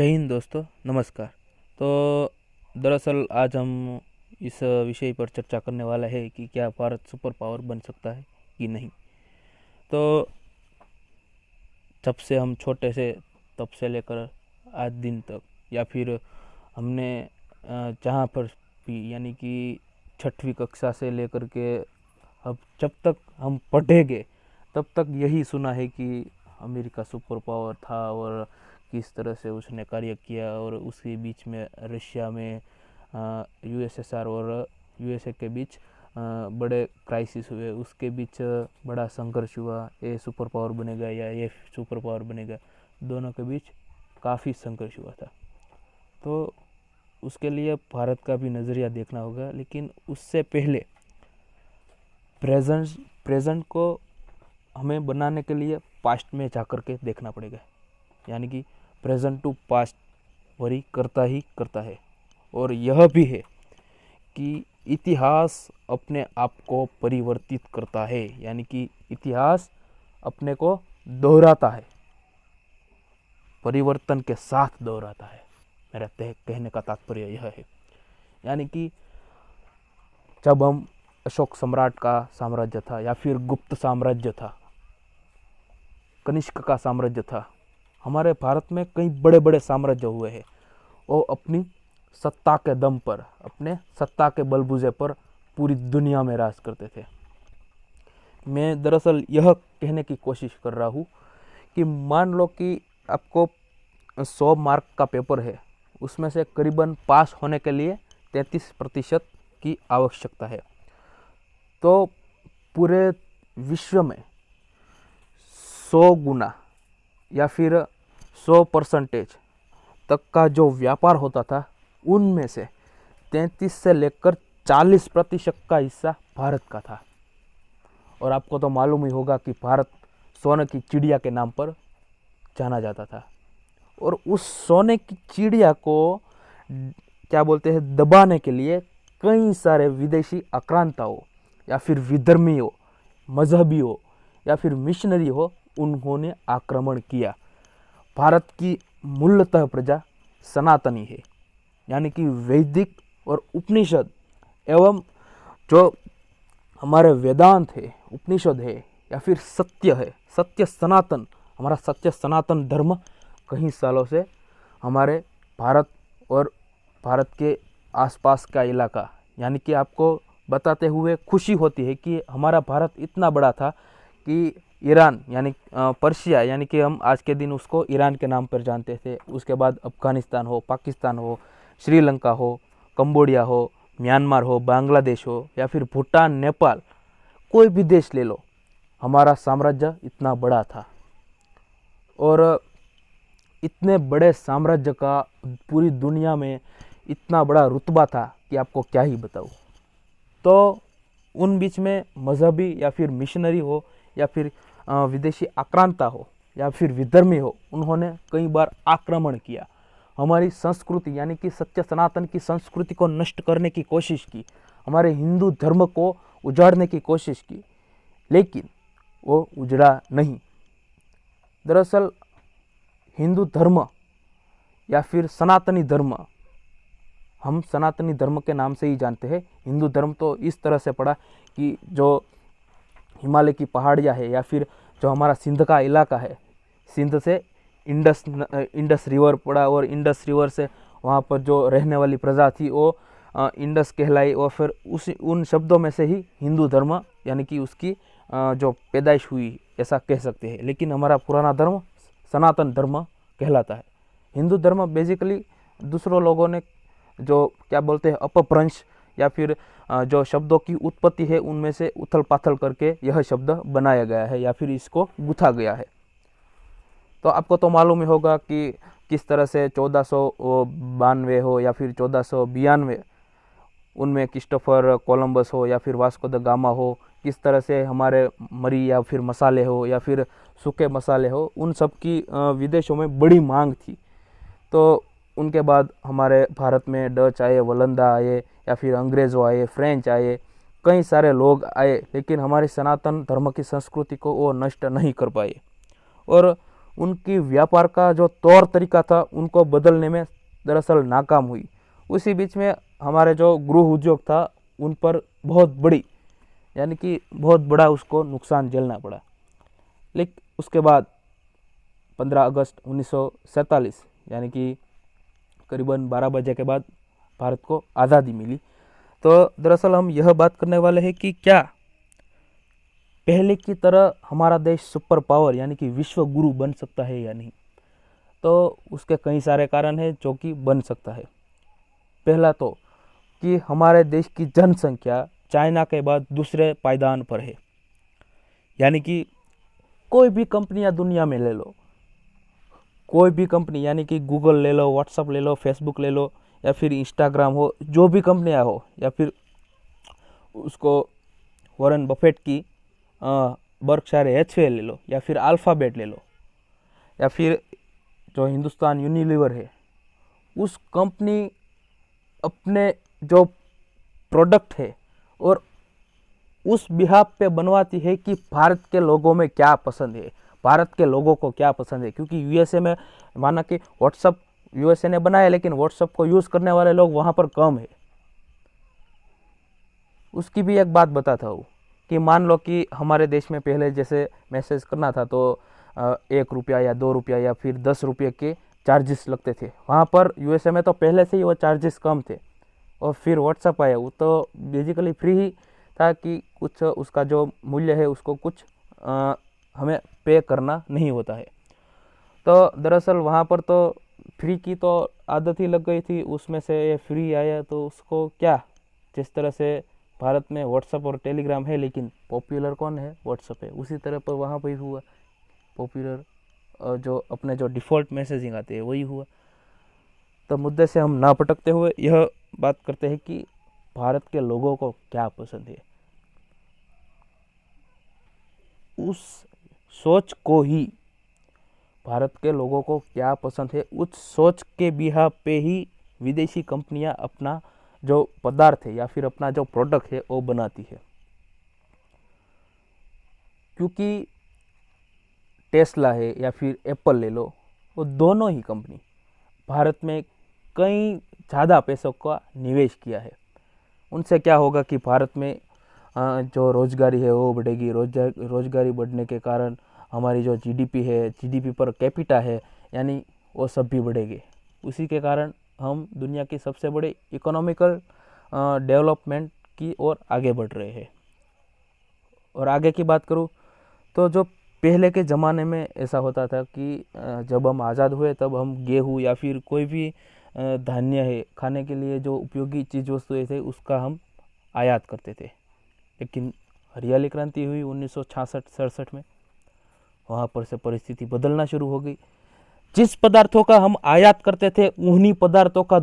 जय हिंद दोस्तों, नमस्कार। तो दरअसल आज हम इस विषय पर चर्चा करने वाला है कि क्या भारत सुपर पावर बन सकता है कि नहीं। तो जब से हम छोटे से तब से लेकर आज दिन तक, या फिर हमने जहाँ पर भी, यानी कि छठवीं कक्षा से लेकर के अब जब तक हम पढ़ेंगे तब तक यही सुना है कि अमेरिका सुपर पावर था और किस तरह से उसने कार्य किया, और उसके बीच में रशिया में यूएसएसआर और यूएसए के बीच बड़े क्राइसिस हुए, उसके बीच बड़ा संघर्ष हुआ, ये सुपर पावर बनेगा या ये सुपर पावर बनेगा, दोनों के बीच काफ़ी संघर्ष हुआ था। तो उसके लिए भारत का भी नज़रिया देखना होगा, लेकिन उससे पहले प्रेजेंट को हमें बनाने के लिए पास्ट में जाकर के देखना पड़ेगा, यानी कि प्रेजेंट टू पास्ट वरी करता ही करता है। और यह भी है कि इतिहास अपने आप को परिवर्तित करता है, यानी कि इतिहास अपने को दोहराता है, परिवर्तन के साथ दोहराता है। मेरा कहने का तात्पर्य यह है, यानी कि जब हम अशोक सम्राट का साम्राज्य था, या फिर गुप्त साम्राज्य था, कनिष्क का साम्राज्य था, हमारे भारत में कई बड़े बड़े साम्राज्य हुए हैं। वो अपनी सत्ता के दम पर, अपने सत्ता के बलबूते पर पूरी दुनिया में राज करते थे। मैं दरअसल यह कहने की कोशिश कर रहा हूँ कि मान लो कि आपको 100 मार्क का पेपर है, उसमें से करीबन पास होने के लिए 33% की आवश्यकता है। तो पूरे विश्व में 100 गुना या फिर 100% तक का जो व्यापार होता था, उनमें से 33 से लेकर 40% का हिस्सा भारत का था। और आपको तो मालूम ही होगा कि भारत सोने की चिड़िया के नाम पर जाना जाता था। और उस सोने की चिड़िया को क्या बोलते हैं, दबाने के लिए कई सारे विदेशी आक्रांता हो, या फिर विधर्मी हो, मजहबी हो, या फिर मिशनरी हो, उन्होंने आक्रमण किया। भारत की मूलतः प्रजा सनातनी है, यानी कि वैदिक और उपनिषद एवं जो हमारे वेदांत है, उपनिषद है, या फिर सत्य है, सत्य सनातन, हमारा सत्य सनातन धर्म कई सालों से हमारे भारत और भारत के आसपास का इलाका, यानी कि आपको बताते हुए खुशी होती है कि हमारा भारत इतना बड़ा था कि ईरान यानी पर्शिया, यानी कि हम आज के दिन उसको ईरान के नाम पर जानते थे, उसके बाद अफगानिस्तान हो, पाकिस्तान हो, श्रीलंका हो, कंबोडिया हो, म्यांमार हो, बांग्लादेश हो, या फिर भूटान, नेपाल, कोई भी देश ले लो, हमारा साम्राज्य इतना बड़ा था। और इतने बड़े साम्राज्य का पूरी दुनिया में इतना बड़ा रुतबा था कि आपको क्या ही बताऊँ। तो उन बीच में मजहबी या फिर मिशनरी हो, या फिर विदेशी आक्रांता हो, या फिर विधर्मी हो, उन्होंने कई बार आक्रमण किया, हमारी संस्कृति यानी कि सत्य सनातन की संस्कृति को नष्ट करने की कोशिश की, हमारे हिंदू धर्म को उजाड़ने की कोशिश की, लेकिन वो उजड़ा नहीं। दरअसल हिंदू धर्म या फिर सनातनी धर्म, हम सनातनी धर्म के नाम से ही जानते हैं। हिंदू धर्म तो इस तरह से पड़ा कि जो हिमालय की पहाड़ियाँ है, या फिर जो हमारा सिंध का इलाका है, सिंध से इंडस रिवर पड़ा, और इंडस रिवर से वहाँ पर जो रहने वाली प्रजा थी वो इंडस कहलाई, और फिर उन शब्दों में से ही हिंदू धर्म यानी कि उसकी जो पैदाइश हुई, ऐसा कह सकते हैं। लेकिन हमारा पुराना धर्म सनातन धर्म कहलाता है। हिंदू धर्म बेसिकली दूसरों लोगों ने जो क्या बोलते हैं अपभ्रंश, या फिर जो शब्दों की उत्पत्ति है उनमें से उथल पाथल करके यह शब्द बनाया गया है, या फिर इसको गुथा गया है। तो आपको तो मालूम ही होगा कि किस तरह से 1492 हो या फिर 1492, उनमें क्रिस्टोफर कोलंबस हो या फिर वास्को द गामा हो, किस तरह से हमारे मरी या फिर मसाले हो या फिर सूखे मसाले हो, उन सब की विदेशों में बड़ी मांग थी। तो उनके बाद हमारे भारत में डच आए, वलंदा आए, या फिर अंग्रेज़ों आए, फ्रेंच आए, कई सारे लोग आए, लेकिन हमारे सनातन धर्म की संस्कृति को वो नष्ट नहीं कर पाए। और उनकी व्यापार का जो तौर तरीका था उनको बदलने में दरअसल नाकाम हुई। उसी बीच में हमारे जो गृह उद्योग था उन पर बहुत बड़ी यानी कि बहुत बड़ा उसको नुकसान झेलना पड़ा। लेकिन उसके बाद 15 अगस्त 1947 यानी कि करीबन 12 बजे के बाद भारत को आज़ादी मिली। तो दरअसल हम यह बात करने वाले हैं कि क्या पहले की तरह हमारा देश सुपर पावर यानी कि विश्व गुरु बन सकता है या नहीं। तो उसके कई सारे कारण हैं जो कि बन सकता है। पहला तो कि हमारे देश की जनसंख्या चाइना के बाद दूसरे पायदान पर है। यानी कि कोई भी कंपनियां दुनिया में ले लो, कोई भी कंपनी यानी कि गूगल ले लो, व्हाट्सअप ले लो, फेसबुक ले लो या फिर इंस्टाग्राम हो, जो भी कंपनियां हो, या फिर उसको वॉरेन बफेट की बर्कशायर हैथवे ले लो, या फिर अल्फ़ाबेट ले लो, या फिर जो हिंदुस्तान यूनिलीवर है, उस कंपनी अपने जो प्रोडक्ट है और उस बिहाफ पे बनवाती है कि भारत के लोगों में क्या पसंद है, भारत के लोगों को क्या पसंद है। क्योंकि यूएसए में माना कि व्हाट्सअप यूएसए ने बनाया, लेकिन व्हाट्सअप को यूज़ करने वाले लोग वहाँ पर कम है। उसकी भी एक बात बताता हूँ कि मान लो कि हमारे देश में पहले जैसे मैसेज करना था तो 1 रुपया या 2 रुपया या फिर 10 रुपये के चार्जेस लगते थे। वहाँ पर यूएसए में तो पहले से ही वो चार्जेस कम थे। और फिर व्हाट्सअप आया, वो तो बेसिकली फ्री ही था कि कुछ उसका जो मूल्य है उसको कुछ हमें पे करना नहीं होता है। तो दरअसल वहाँ पर तो फ्री की तो आदत ही लग गई थी, उसमें से ये फ्री आया तो उसको क्या, जिस तरह से भारत में व्हाट्सअप और टेलीग्राम है लेकिन पॉपुलर कौन है, व्हाट्सअप है, उसी तरह पर वहाँ पर ही हुआ पॉपुलर, जो अपने जो डिफ़ॉल्ट मैसेजिंग आते हैं वही हुआ। तो मुद्दे से हम ना भटकते हुए यह बात करते हैं कि भारत के लोगों को क्या पसंद है। उस सोच को ही, भारत के लोगों को क्या पसंद है, उस सोच के बिहाफ पे ही विदेशी कंपनियां अपना जो पदार्थ है या फिर अपना जो प्रोडक्ट है वो बनाती है। क्योंकि टेस्ला है या फिर एप्पल ले लो, वो दोनों ही कंपनी भारत में कई ज़्यादा पैसों का निवेश किया है। उनसे क्या होगा कि भारत में जो रोजगारी है वो बढ़ेगी। रोजगारी बढ़ने के कारण हमारी जो जीडीपी है, जीडीपी पर कैपिटा है, यानी वो सब भी बढ़ेंगे। उसी के कारण हम दुनिया की सबसे बड़ी इकोनॉमिकल डेवलपमेंट की ओर आगे बढ़ रहे हैं। और आगे की बात करूँ तो जो पहले के ज़माने में ऐसा होता था कि जब हम आज़ाद हुए तब हम गेहूँ या फिर कोई भी धान्य है खाने के लिए जो उपयोगी चीज़ वस्तुएँ थे उसका हम आयात करते थे। लेकिन हरियाली क्रांति हुई 1966-67 में, वहाँ पर से परिस्थिति बदलना शुरू हो गई। जिस पदार्थों का हम आयात करते थे उन्हीं पदार्थों का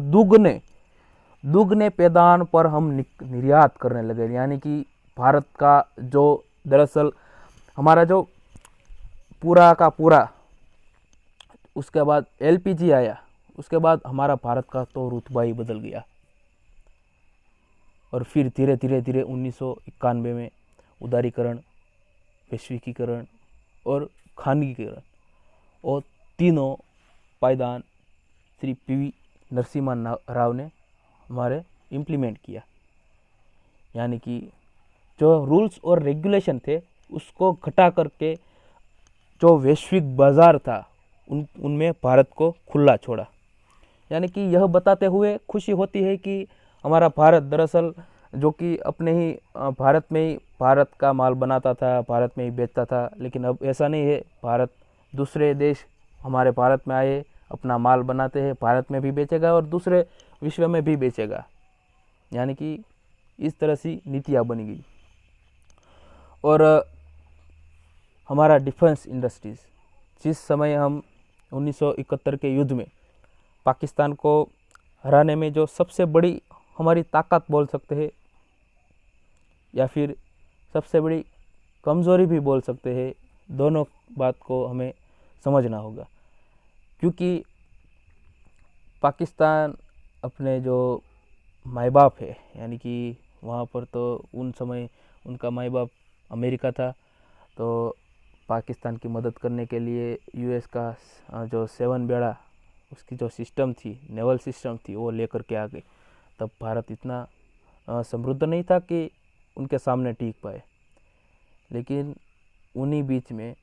दुगने पैदान पर हम निर्यात करने लगे। यानी कि भारत का जो दरअसल हमारा जो पूरा का पूरा, उसके बाद एलपीजी आया, उसके बाद हमारा भारत का तो रुतबा ही बदल गया। और फिर धीरे धीरे 1991 में उदारीकरण, वैश्विकीकरण और खानगीकरण, और तीनों पायदान श्री पीवी नरसिम्हा राव ने हमारे इम्प्लीमेंट किया। यानी कि जो रूल्स और रेगुलेशन थे उसको घटा करके जो वैश्विक बाजार था उनमें भारत को खुला छोड़ा। यानी कि यह बताते हुए खुशी होती है कि हमारा भारत दरअसल जो कि अपने ही भारत में ही भारत का माल बनाता था, भारत में ही बेचता था, लेकिन अब ऐसा नहीं है। भारत, दूसरे देश हमारे भारत में आए, अपना माल बनाते हैं, भारत में भी बेचेगा और दूसरे विश्व में भी बेचेगा। यानी कि इस तरह से नीतियाँ बनी गई। और हमारा डिफेंस इंडस्ट्रीज़, जिस समय हम 1971 के युद्ध में पाकिस्तान को हराने में जो सबसे बड़ी हमारी ताकत बोल सकते हैं या फिर सबसे बड़ी कमज़ोरी भी बोल सकते हैं, दोनों बात को हमें समझना होगा। क्योंकि पाकिस्तान अपने जो माई बाप है, यानी कि वहाँ पर तो उन समय उनका माई बाप अमेरिका था, तो पाकिस्तान की मदद करने के लिए यूएस का जो 7 बेड़ा उसकी जो सिस्टम थी, नेवल सिस्टम थी, वो लेकर के आ गए। तब भारत इतना समृद्ध नहीं था कि उनके सामने टिक पाए। लेकिन उन्हीं बीच में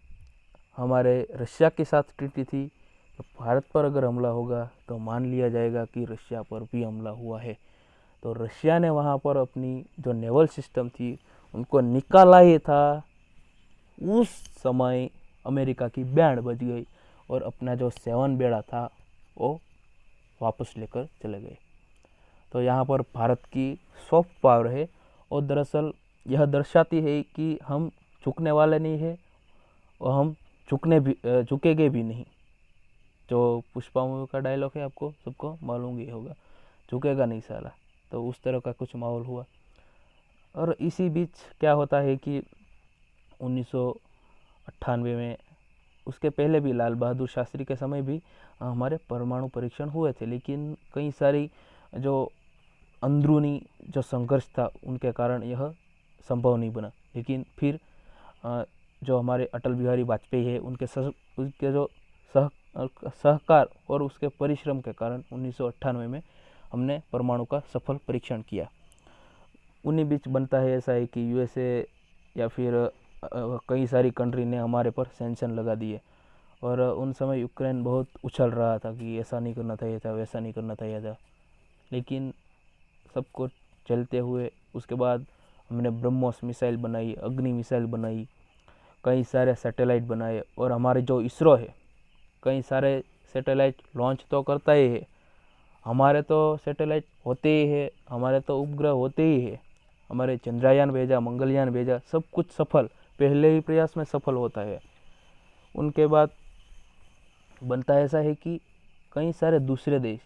हमारे रशिया के साथ ट्रीटी थी, तो भारत पर अगर हमला होगा तो मान लिया जाएगा कि रशिया पर भी हमला हुआ है। तो रशिया ने वहाँ पर अपनी जो नेवल सिस्टम थी उनको निकाला ही था। उस समय अमेरिका की बैंड बज गई और अपना जो 7 बेड़ा था वो वापस लेकर चले गए। तो यहाँ पर भारत की सॉफ्ट पावर है और दरअसल यह दर्शाती है कि हम झुकने वाले नहीं है और हम झुकेंगे भी नहीं। जो पुष्पा मूवी का डायलॉग है आपको सबको मालूम ही होगा, झुकेगा नहीं साला। तो उस तरह का कुछ माहौल हुआ। और इसी बीच क्या होता है कि 1998 में, उसके पहले भी लाल बहादुर शास्त्री के समय भी हमारे परमाणु परीक्षण हुए थे, लेकिन कई सारी जो अंदरूनी जो संघर्ष था उनके कारण यह संभव नहीं बना। लेकिन फिर जो हमारे अटल बिहारी वाजपेयी है उनके जो सहकार और उसके परिश्रम के कारण 1998 में हमने परमाणु का सफल परीक्षण किया। उन्हीं बीच बनता है ऐसा है कि यूएसए या फिर कई सारी कंट्री ने हमारे पर सैंक्शन लगा दिए और उन समय यूक्रेन बहुत उछल रहा था कि ऐसा नहीं करना चाहिए था, वैसा नहीं करना चाहिए था। लेकिन सबको चलते हुए उसके बाद हमने ब्रह्मोस मिसाइल बनाई, अग्नि मिसाइल बनाई, कई सारे सैटेलाइट बनाए और हमारे जो इसरो है कई सारे सैटेलाइट लॉन्च तो करता ही है। हमारे तो सैटेलाइट होते ही है, हमारे तो उपग्रह होते ही है, हमारे चंद्रयान भेजा, मंगलयान भेजा, सब कुछ सफल, पहले ही प्रयास में सफल होता है। उनके बाद बनता ऐसा है कि कई सारे दूसरे देश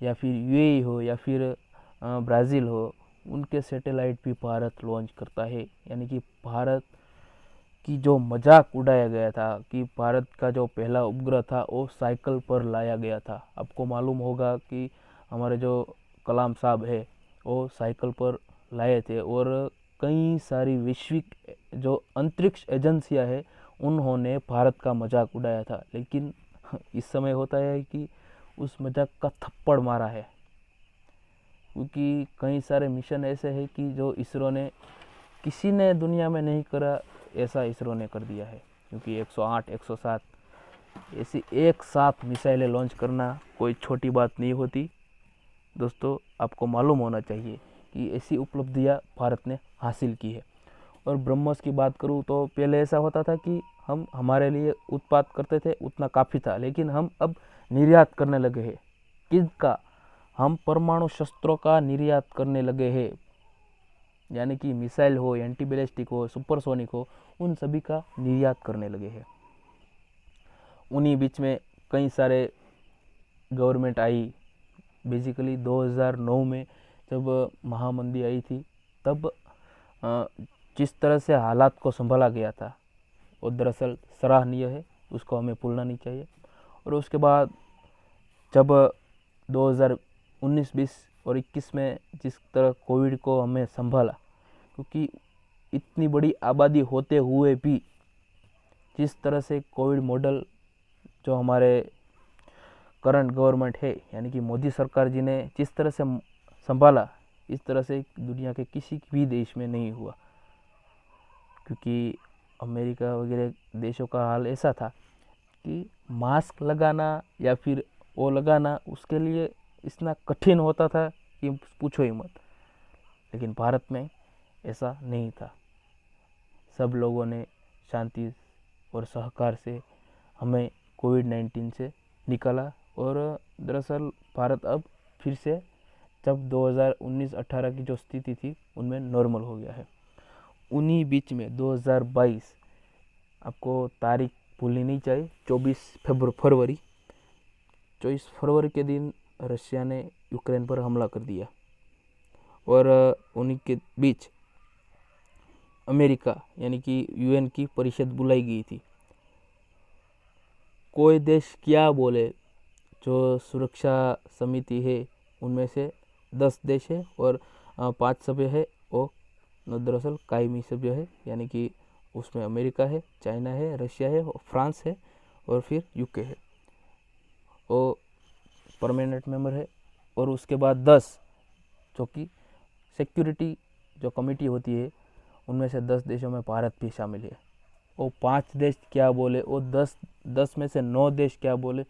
या फिर यूएई हो या फिर ब्राज़ील हो, उनके सैटेलाइट भी भारत लॉन्च करता है। यानी कि भारत की जो मजाक उड़ाया गया था कि भारत का जो पहला उपग्रह था वो साइकिल पर लाया गया था। आपको मालूम होगा कि हमारे जो कलाम साहब है वो साइकिल पर लाए थे और कई सारी वैश्विक जो अंतरिक्ष एजेंसियां हैं उन्होंने भारत का मजाक उड़ाया था। लेकिन इस समय होता है कि उस मजाक का थप्पड़ मारा है, क्योंकि कई सारे मिशन ऐसे हैं कि जो इसरो ने, किसी ने दुनिया में नहीं करा ऐसा इसरो ने कर दिया है। क्योंकि 108, 107 ऐसी एक साथ मिसाइलें लॉन्च करना कोई छोटी बात नहीं होती। दोस्तों, आपको मालूम होना चाहिए कि ऐसी उपलब्धियां भारत ने हासिल की है। और ब्रह्मोस की बात करूं तो पहले ऐसा होता था कि हम हमारे लिए उत्पाद करते थे, उतना काफ़ी था, लेकिन हम अब निर्यात करने लगे हैं। किसका? हम परमाणु शस्त्रों का निर्यात करने लगे हैं। यानी कि मिसाइल हो, एंटी बैलिस्टिक हो, सुपरसोनिक हो, उन सभी का निर्यात करने लगे हैं। उन्हीं बीच में कई सारे गवर्नमेंट आई। बेसिकली 2009 में जब महामंदी आई थी, तब जिस तरह से हालात को संभाला गया था वो दरअसल सराहनीय है, उसको हमें भूलना नहीं चाहिए। और उसके बाद जब 2019, 20 और 21 में जिस तरह कोविड को हमें संभाला, क्योंकि इतनी बड़ी आबादी होते हुए भी जिस तरह से कोविड मॉडल जो हमारे करंट गवर्नमेंट है यानी कि मोदी सरकार जी ने जिस तरह से संभाला, इस तरह से दुनिया के किसी भी देश में नहीं हुआ। क्योंकि अमेरिका वगैरह देशों का हाल ऐसा था कि मास्क लगाना या फिर वो लगाना उसके लिए इतना कठिन होता था कि पूछो ही मत। लेकिन भारत में ऐसा नहीं था। सब लोगों ने शांति और सहकार से हमें कोविड-19 से निकाला और दरअसल भारत अब फिर से जब 2019-18 की जो स्थिति थी उनमें नॉर्मल हो गया है। उन्हीं बीच में 2022, आपको तारीख भूलनी नहीं चाहिए, 24 फरवरी के दिन रशिया ने यूक्रेन पर हमला कर दिया और उन्हीं के बीच अमेरिका यानी कि यूएन की परिषद बुलाई गई थी। कोई देश क्या बोले, जो सुरक्षा समिति है उनमें से 10 देश है और 5 सभ्य है वो दरअसल कायमी सभ्य है, यानी कि उसमें अमेरिका है, चाइना है, रशिया है, फ्रांस है और फिर यूके है, वो परमानेंट मेंबर है। और उसके बाद 10 जो कि सिक्योरिटी जो कमेटी होती है, उनमें से 10 देशों में भारत भी शामिल है। वो 5 देश क्या बोले, वो 10 में से 9 देश क्या बोले,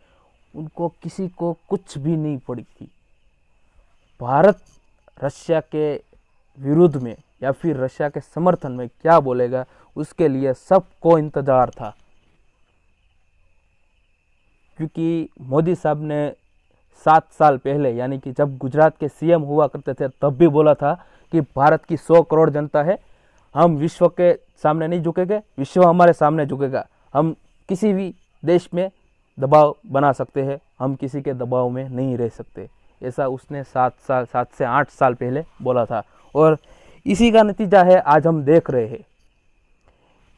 उनको किसी को कुछ भी नहीं पड़ी थी। भारत रशिया के विरुद्ध में या फिर रशिया के समर्थन में क्या बोलेगा, उसके लिए सबको इंतजार था। क्योंकि मोदी साहब ने 7 साल पहले, यानी कि जब गुजरात के सीएम हुआ करते थे, तब भी बोला था कि भारत की 100 करोड़ जनता है, हम विश्व के सामने नहीं झुकेंगे, विश्व हमारे सामने झुकेगा, हम किसी भी देश में दबाव बना सकते हैं, हम किसी के दबाव में नहीं रह सकते। ऐसा उसने 7 से 8 साल पहले बोला था। और इसी का नतीजा है आज हम देख रहे हैं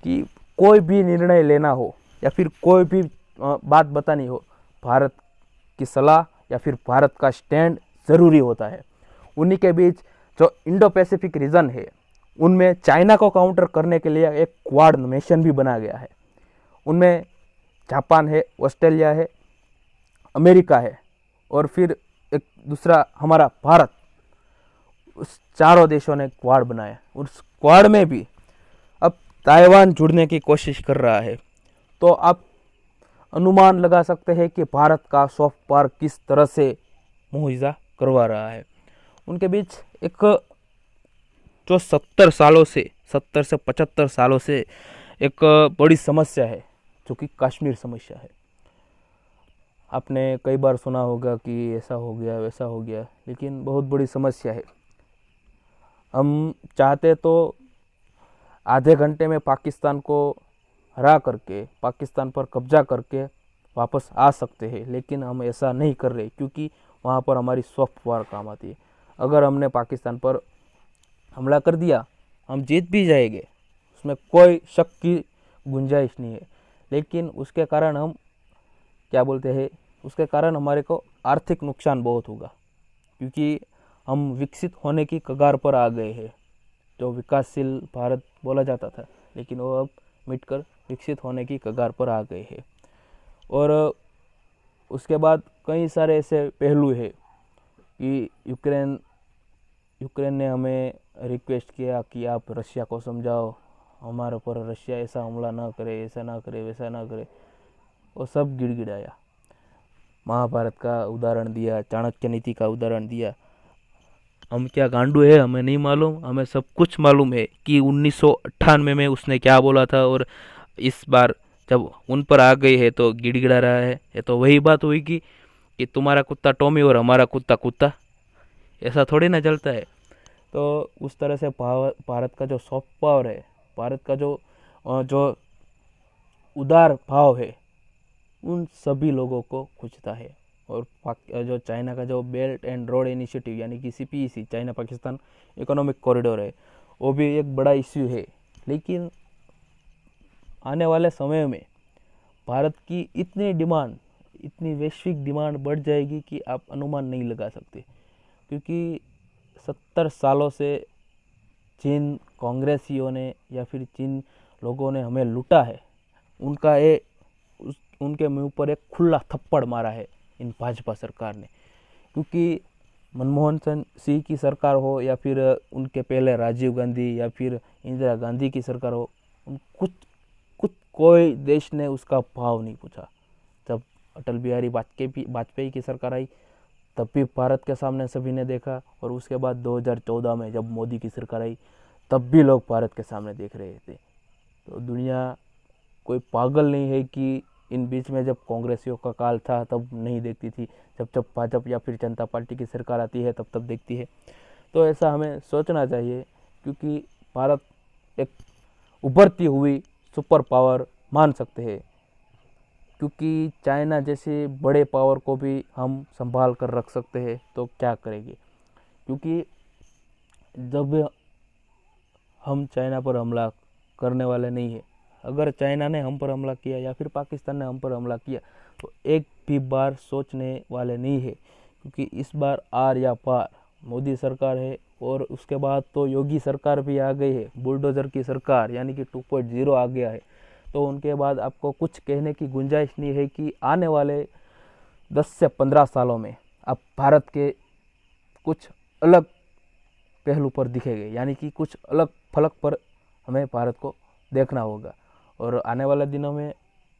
कि कोई भी निर्णय लेना हो या फिर कोई भी बात बतानी हो, भारत की सलाह या फिर भारत का स्टैंड ज़रूरी होता है। उन्हीं के बीच जो इंडो पैसिफिक रीजन है, उनमें चाइना को काउंटर करने के लिए एक क्वाड नेशन भी बना गया है। उनमें जापान है, ऑस्ट्रेलिया है, अमेरिका है और फिर एक दूसरा हमारा भारत। उस चारों देशों ने क्वाड बनाया। उस क्वाड में भी अब ताइवान जुड़ने की कोशिश कर रहा है। तो आप अनुमान लगा सकते हैं कि भारत का सॉफ्ट पावर किस तरह से मुआवजा करवा रहा है। उनके बीच एक जो 70 से 75 सालों से एक बड़ी समस्या है, जो कि कश्मीर समस्या है। आपने कई बार सुना होगा कि ऐसा हो गया, वैसा हो गया, लेकिन बहुत बड़ी समस्या है। हम चाहते तो आधे घंटे में पाकिस्तान को हरा करके, पाकिस्तान पर कब्जा करके वापस आ सकते हैं, लेकिन हम ऐसा नहीं कर रहे, क्योंकि वहाँ पर हमारी सॉफ्ट पावर काम आती है। अगर हमने पाकिस्तान पर हमला कर दिया, हम जीत भी जाएंगे, उसमें कोई शक की गुंजाइश नहीं है, लेकिन उसके कारण हम क्या बोलते हैं, उसके कारण हमारे को आर्थिक नुकसान बहुत होगा, क्योंकि हम विकसित होने की कगार पर आ गए हैं। जो विकासशील भारत बोला जाता था, लेकिन वो अब मिटकर विकसित होने की कगार पर आ गए हैं। और उसके बाद कई सारे ऐसे पहलू है कि यूक्रेन ने हमें रिक्वेस्ट किया कि आप रशिया को समझाओ, हमारे पर रशिया ऐसा हमला ना करे, ऐसा ना करे, वैसा ना करे। वो सब गिड़गिड़ाया। महाभारत का उदाहरण दिया, चाणक्य नीति का उदाहरण दिया। हम क्या गांडू है, हमें नहीं मालूम? हमें सब कुछ मालूम है कि 1998 में उसने क्या बोला था, और इस बार जब उन पर आ गई है तो गिड़गिड़ा रहा है। ये तो वही बात हुई कि तुम्हारा कुत्ता टॉमी और हमारा कुत्ता कुत्ता, ऐसा थोड़ी ना चलता है। तो उस तरह से भारत का जो सॉफ्ट पावर है, भारत का जो उदार भाव है, उन सभी लोगों को खुंचता है। और जो चाइना का जो बेल्ट एंड रोड इनिशिएटिव, यानी कि CPEC, China Pakistan economic corridor है, वो भी एक बड़ा इश्यू है। लेकिन आने वाले समय में भारत की इतनी डिमांड, इतनी वैश्विक डिमांड बढ़ जाएगी कि आप अनुमान नहीं लगा सकते। क्योंकि 70 सालों से जिन कांग्रेसियों ने या फिर जिन लोगों ने हमें लूटा है, उनके मुंह पर एक खुला थप्पड़ मारा है इन भाजपा सरकार ने। क्योंकि मनमोहन सिंह की सरकार हो या फिर उनके पहले राजीव गांधी या फिर इंदिरा गांधी की सरकार हो, कोई देश ने उसका भाव नहीं पूछा। जब अटल बिहारी वाजपेयी की सरकार आई, तब भी भारत के सामने सभी ने देखा, और उसके बाद 2014 में जब मोदी की सरकार आई, तब भी लोग भारत के सामने देख रहे थे। तो दुनिया कोई पागल नहीं है कि इन बीच में जब कांग्रेसियों का काल था तब नहीं देखती थी, जब भाजपा या फिर जनता पार्टी की सरकार आती है तब देखती है। तो ऐसा हमें सोचना चाहिए, क्योंकि भारत एक उभरती हुई सुपर पावर मान सकते हैं। क्योंकि चाइना जैसे बड़े पावर को भी हम संभाल कर रख सकते हैं, तो क्या करेंगे? क्योंकि जब हम चाइना पर हमला करने वाले नहीं है, अगर चाइना ने हम पर हमला किया या फिर पाकिस्तान ने हम पर हमला किया, तो एक भी बार सोचने वाले नहीं है। क्योंकि इस बार आर या पार मोदी सरकार है, और उसके बाद तो योगी सरकार भी आ गई है, बुलडोज़र की सरकार, यानी कि 2.0 आ गया है। तो उनके बाद आपको कुछ कहने की गुंजाइश नहीं है कि आने वाले 10 से 15 सालों में आप भारत के कुछ अलग पहलू पर दिखेंगे, यानी कि कुछ अलग फलक पर हमें भारत को देखना होगा। और आने वाले दिनों में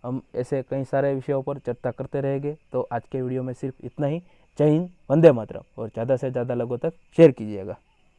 हम ऐसे कई सारे विषयों पर चर्चा करते रहेंगे। तो आज के वीडियो में सिर्फ इतना ही। जय हिंद, वंदे मातरम, और ज़्यादा से ज़्यादा लोगों तक शेयर कीजिएगा।